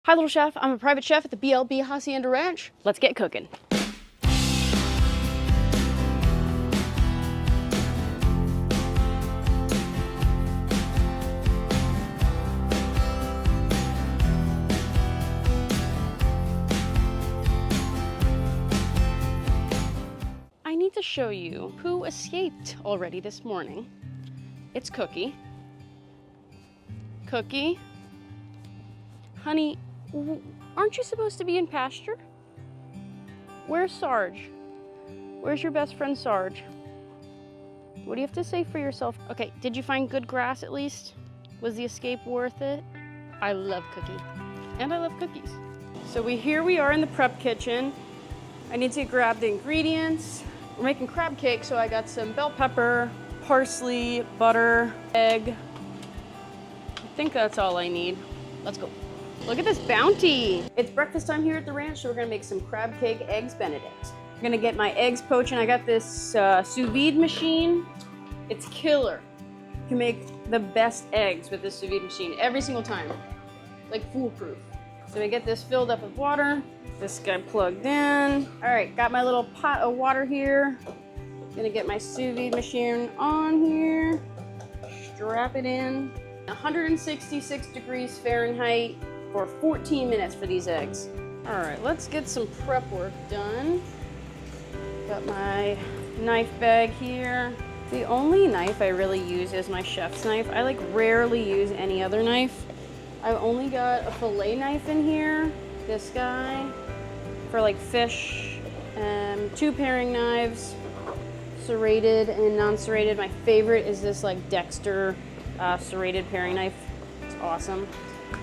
Hi, little chef. I'm a private chef at the BLB Hacienda Ranch. Let's get cooking. I need to show you who escaped already this morning. It's Cookie. Cookie. Honey, aren't you supposed to be in pasture? Where's Sarge? Where's your best friend Sarge? What do you have to say for yourself? Okay, did you find good grass at least? Was the escape worth it? I love Cookie, and I love cookies. So here we are in the prep kitchen. I need to grab the ingredients. We're making crab cake, so I got some bell pepper, parsley, butter, egg. I think that's all I need. Let's go. Look at this bounty. It's breakfast time here at the ranch, so we're gonna make some crab cake Eggs Benedict. I'm gonna get my eggs poaching. I got this sous vide machine. It's killer. You can make the best eggs with this sous vide machine every single time. Like foolproof. So we get this filled up with water. This guy plugged in. All right, got my little pot of water here. Gonna get my sous vide machine on here. Strap it in. 166 degrees Fahrenheit for 14 minutes for these eggs. All right, let's get some prep work done. Got my knife bag here. The only knife I really use is my chef's knife. I like rarely use any other knife. I've only got a fillet knife in here, this guy, for like fish, and 2 paring knives, serrated and non-serrated. My favorite is this like Dexter serrated paring knife. It's awesome.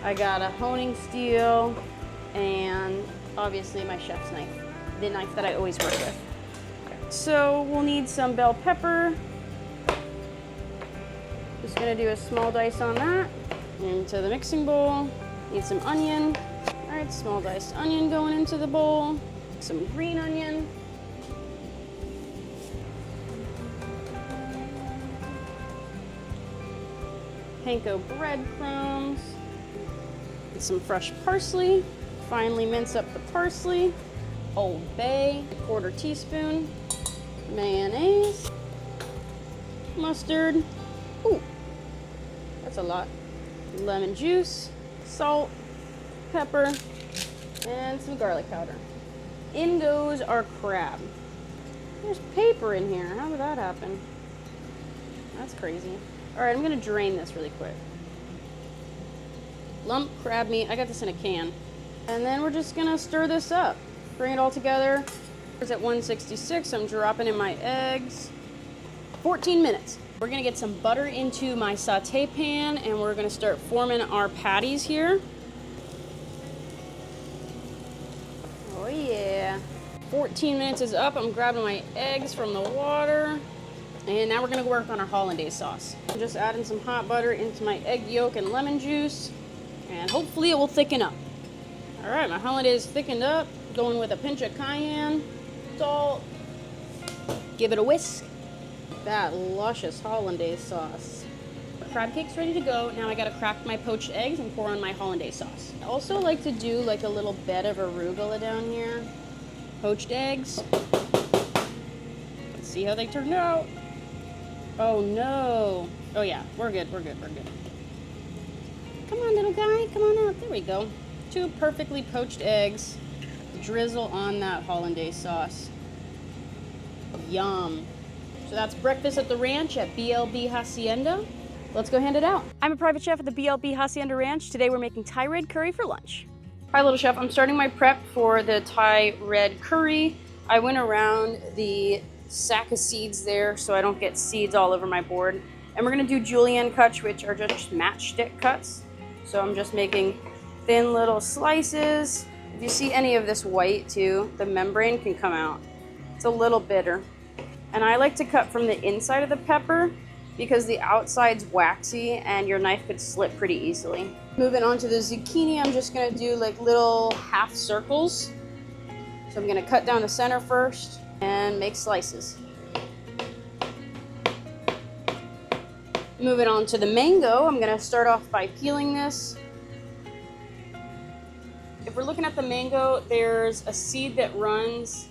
I got a honing steel and obviously my chef's knife, the knife that I always work with. So we'll need some bell pepper. Just gonna do a small dice on that. Into the mixing bowl. Need some onion. All right, small diced onion going into the bowl. Some green onion. Panko breadcrumbs. And some fresh parsley. Finely mince up the parsley. Old Bay, 1/4 teaspoon. Mayonnaise. Mustard. Ooh, that's a lot. Lemon juice, salt, pepper, and some garlic powder. In goes our crab. There's paper in here. How did that happen? That's crazy. All right, I'm gonna drain this really quick. Lump crab meat. I got this in a can. And then we're just gonna stir this up. Bring it all together. It's at 166. I'm dropping in my eggs. 14 minutes. We're gonna get some butter into my saute pan and we're gonna start forming our patties here. Oh yeah. 14 minutes is up. I'm grabbing my eggs from the water. And now we're gonna work on our hollandaise sauce. I'm just adding some hot butter into my egg yolk and lemon juice. And hopefully it will thicken up. All right, my hollandaise thickened up. Going with a pinch of cayenne, salt. Give it a whisk. That luscious hollandaise sauce. The crab cake's ready to go. Now I gotta crack my poached eggs and pour on my hollandaise sauce. I also like to do like a little bed of arugula down here. Poached eggs. Let's see how they turned out. Oh no. Oh yeah, we're good. Come on, little guy, come on out. There we go. 2 perfectly poached eggs. Drizzle on that hollandaise sauce. Yum. So that's breakfast at the ranch at BLB Hacienda. Let's go hand it out. I'm a private chef at the BLB Hacienda Ranch. Today we're making Thai red curry for lunch. Hi, little chef. I'm starting my prep for the Thai red curry. I went around the sack of seeds there so I don't get seeds all over my board. And we're gonna do julienne cuts, which are just matchstick cuts. So I'm just making thin little slices. If you see any of this white too, the membrane can come out. It's a little bitter. And I like to cut from the inside of the pepper because the outside's waxy and your knife could slip pretty easily. Moving on to the zucchini, I'm just gonna do like little half circles. So I'm gonna cut down the center first and make slices. Moving on to the mango, I'm gonna start off by peeling this. If we're looking at the mango, there's a seed that runs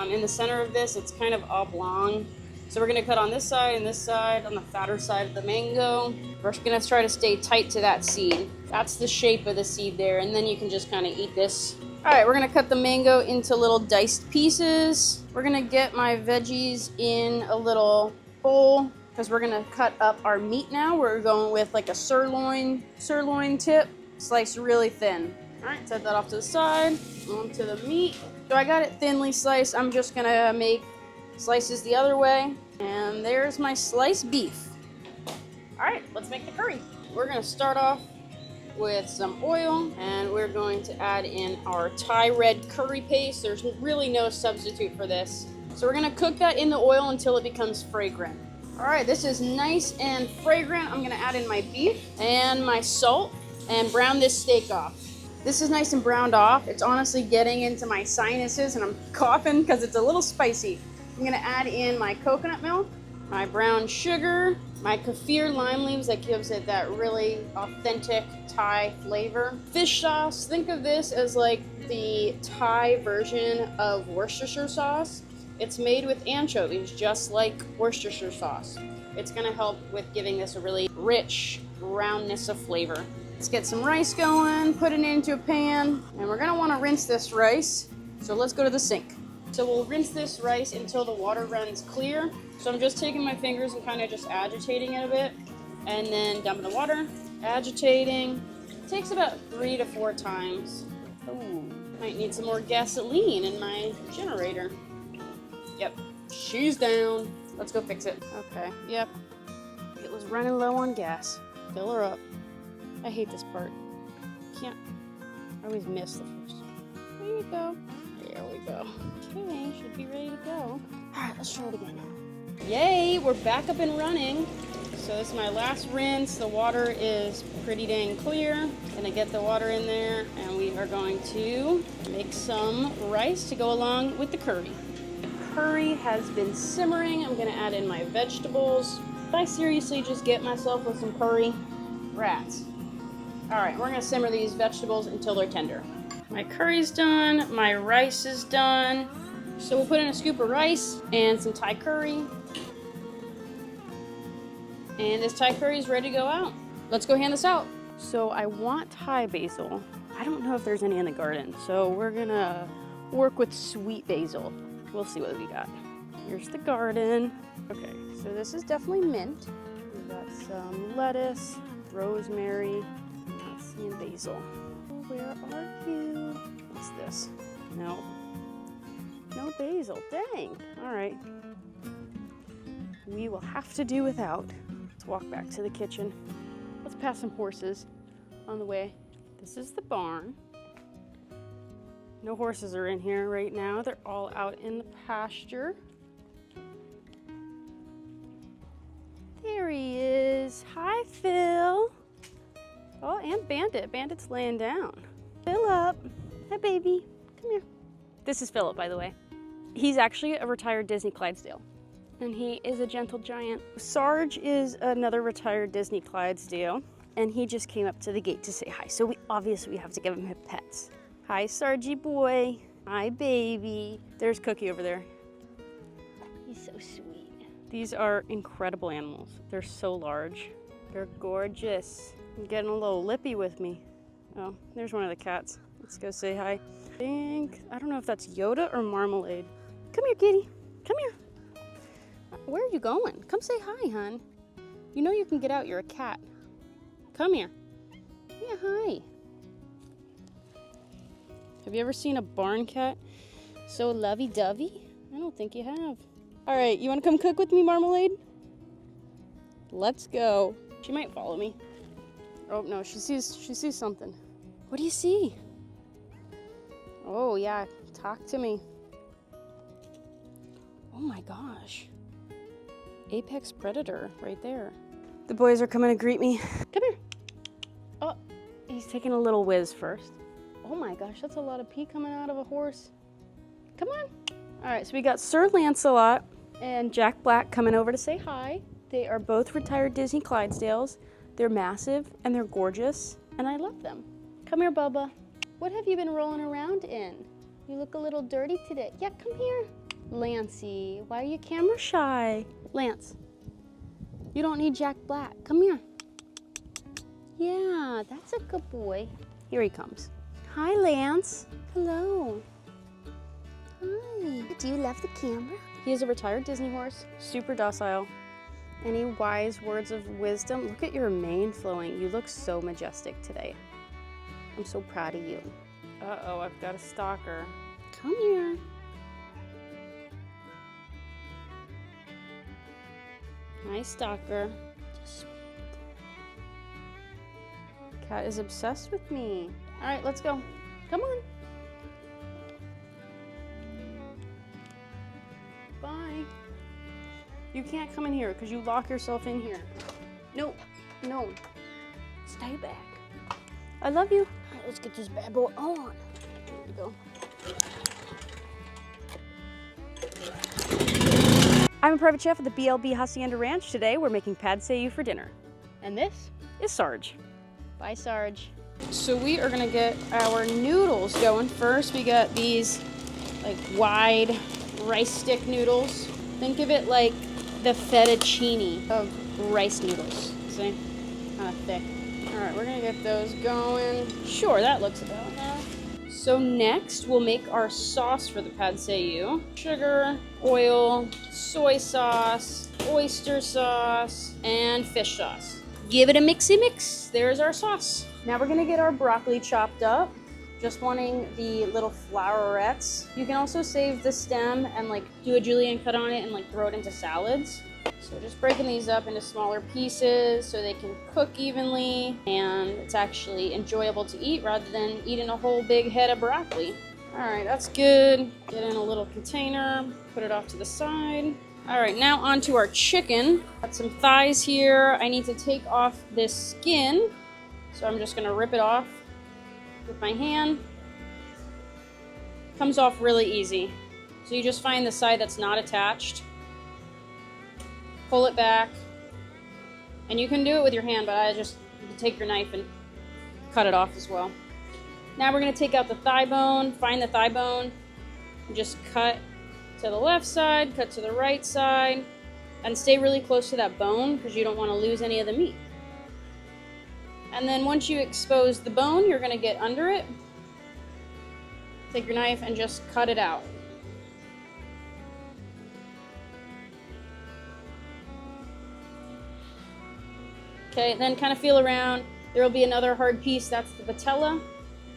in the center of this. It's kind of oblong. So we're gonna cut on this side and this side, on the fatter side of the mango. We're gonna try to stay tight to that seed. That's the shape of the seed there, and then you can just kind of eat this. All right, we're gonna cut the mango into little diced pieces. We're gonna get my veggies in a little bowl because we're gonna cut up our meat now. We're going with like a sirloin tip, sliced really thin. All right, set that off to the side, onto the meat. So I got it thinly sliced. I'm just gonna make slices the other way. And there's my sliced beef. All right, let's make the curry. We're gonna start off with some oil, and we're going to add in our Thai red curry paste. There's really no substitute for this. So we're gonna cook that in the oil until it becomes fragrant. All right, this is nice and fragrant. I'm gonna add in my beef and my salt and brown this steak off. This is nice and browned off. It's honestly getting into my sinuses and I'm coughing because it's a little spicy. I'm gonna add in my coconut milk, my brown sugar, my kaffir lime leaves that gives it that really authentic Thai flavor. Fish sauce, think of this as like the Thai version of Worcestershire sauce. It's made with anchovies, just like Worcestershire sauce. It's gonna help with giving this a really rich roundness of flavor. Let's get some rice going, put it into a pan, and we're gonna wanna rinse this rice. So let's go to the sink. So we'll rinse this rice until the water runs clear. So I'm just taking my fingers and kind of just agitating it a bit, and then dumping the water, agitating. It takes about 3 to 4 times. Oh, might need some more gasoline in my generator. Yep, she's down. Let's go fix it. Okay, yep. It was running low on gas. Fill her up. I hate this part. Can't, I always miss the first. There you go. There we go. Okay, should be ready to go. All right, let's try it again. Yay, we're back up and running. So this is my last rinse. The water is pretty dang clear. Gonna get the water in there, and we are going to make some rice to go along with the curry. The curry has been simmering. I'm gonna add in my vegetables. Did I seriously just get myself with some curry? Rats. All right, we're gonna simmer these vegetables until they're tender. My curry's done, my rice is done. So we'll put in a scoop of rice and some Thai curry. And this Thai curry is ready to go out. Let's go hand this out. So I want Thai basil. I don't know if there's any in the garden, so we're gonna work with sweet basil. We'll see what we got. Here's the garden. Okay, so this is definitely mint. We've got some lettuce, rosemary, not seeing basil. Where are you? What's this? No. No basil. Dang. All right. We will have to do without. Let's walk back to the kitchen. Let's pass some horses on the way. This is the barn. No horses are in here right now. They're all out in the pasture. There he is. Hi, Phil. Oh, and Bandit. Bandit's laying down. Philip. Hi, baby. Come here. This is Philip, by the way. He's actually a retired Disney Clydesdale, and he is a gentle giant. Sarge is another retired Disney Clydesdale, and he just came up to the gate to say hi. So we obviously have to give him pets. Hi, Sargy boy. Hi, baby. There's Cookie over there. He's so sweet. These are incredible animals. They're so large. They're gorgeous. I'm getting a little lippy with me. Oh, there's one of the cats. Let's go say hi. I don't know if that's Yoda or Marmalade. Come here, kitty. Come here. Where are you going? Come say hi, hon. You know you can get out. You're a cat. Come here. Yeah, hi. Have you ever seen a barn cat so lovey-dovey? I don't think you have. All right, you want to come cook with me, Marmalade? Let's go. She might follow me. Oh, no, she sees something. What do you see? Oh, yeah, talk to me. Oh my gosh. Apex predator right there. The boys are coming to greet me. Come here. Oh, he's taking a little whiz first. Oh my gosh, that's a lot of pee coming out of a horse. Come on. All right, so we got Sir Lancelot and Jack Black coming over to say hi. They are both retired Disney Clydesdales. They're massive and they're gorgeous, and I love them. Come here, Bubba. What have you been rolling around in? You look a little dirty today. Yeah, come here. Lancey, why are you camera shy? Lance, you don't need Jack Black. Come here. Yeah, that's a good boy. Here he comes. Hi, Lance. Hello. Hi. Do you love the camera? He is a retired Disney horse, super docile. Any wise words of wisdom? Look at your mane flowing. You look so majestic today. I'm so proud of you. Uh-oh, I've got a stalker. Come here. Hi, stalker. Just Cat is obsessed with me. All right, let's go. Come on. Bye. You can't come in here because you lock yourself in here. No, no. Stay back. I love you. All right, let's get this bad boy on. There we go. I'm a private chef at the BLB Hacienda Ranch. Today we're making pad see ew for dinner. And this is Sarge. Bye, Sarge. So we are gonna get our noodles going first. We got these like wide rice stick noodles. Think of it like the fettuccine of rice noodles. See? Kind of thick. All right, we're gonna get those going. Sure, that looks about enough. So next, we'll make our sauce for the pad see ew. Sugar, oil, soy sauce, oyster sauce, and fish sauce. Give it a mixy mix. There's our sauce. Now we're gonna get our broccoli chopped up. Just wanting the little flowerets. You can also save the stem and like do a julienne cut on it and like throw it into salads. So just breaking these up into smaller pieces so they can cook evenly and it's actually enjoyable to eat rather than eating a whole big head of broccoli. All right, that's good. Get in a little container, put it off to the side. All right, now onto our chicken. Got some thighs here. I need to take off this skin. So I'm just gonna rip it off with my hand. Comes off really easy. So you just find the side that's not attached. Pull it back. And you can do it with your hand, but you can take your knife and cut it off as well. Now we're gonna take out the thigh bone, find the thigh bone, and just cut to the left side, cut to the right side, and stay really close to that bone because you don't want to lose any of the meat. And then once you expose the bone, you're gonna get under it. Take your knife and just cut it out. Okay, then kind of feel around. There will be another hard piece, that's the patella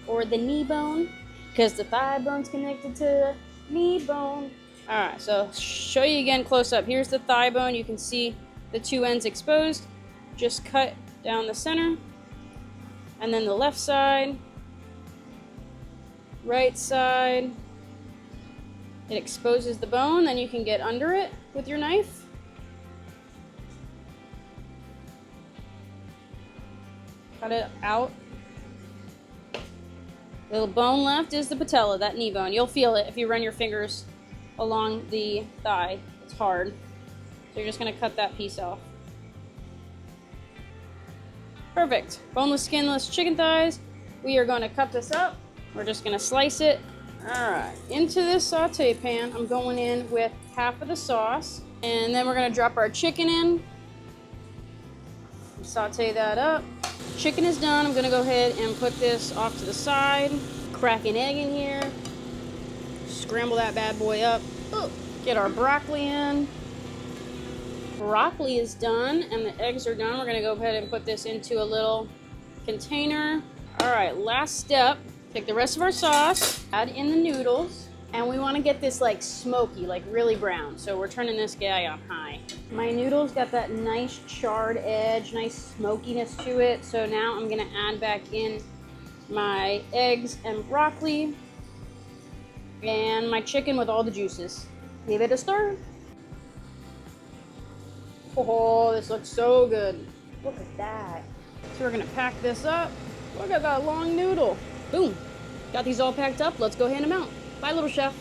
or the knee bone, because the thigh bone's connected to the knee bone. All right, so show you again close up. Here's the thigh bone. You can see the two ends exposed. Just cut down the center. And then the left side, right side. It exposes the bone, then you can get under it with your knife. Cut it out. The little bone left is the patella, that knee bone. You'll feel it if you run your fingers along the thigh. It's hard. So you're just gonna cut that piece off. Perfect. Boneless, skinless chicken thighs. We are gonna cut this up. We're just gonna slice it. All right, into this saute pan, I'm going in with half of the sauce. And then we're gonna drop our chicken in. Saute that up. Chicken is done. I'm gonna go ahead and put this off to the side. Crack an egg in here. Scramble that bad boy up. Ooh. Get our broccoli in. Broccoli is done and the eggs are done. We're gonna go ahead and put this into a little container. All right, last step. Take the rest of our sauce, add in the noodles, and we wanna get this like smoky, like really brown. So we're turning this guy on high. My noodles got that nice charred edge, nice smokiness to it. So now I'm gonna add back in my eggs and broccoli and my chicken with all the juices. Give it a stir. Oh, this looks so good. Look at that. So we're gonna pack this up. Look at that long noodle. Boom. Got these all packed up. Let's go hand them out. Bye, little chef.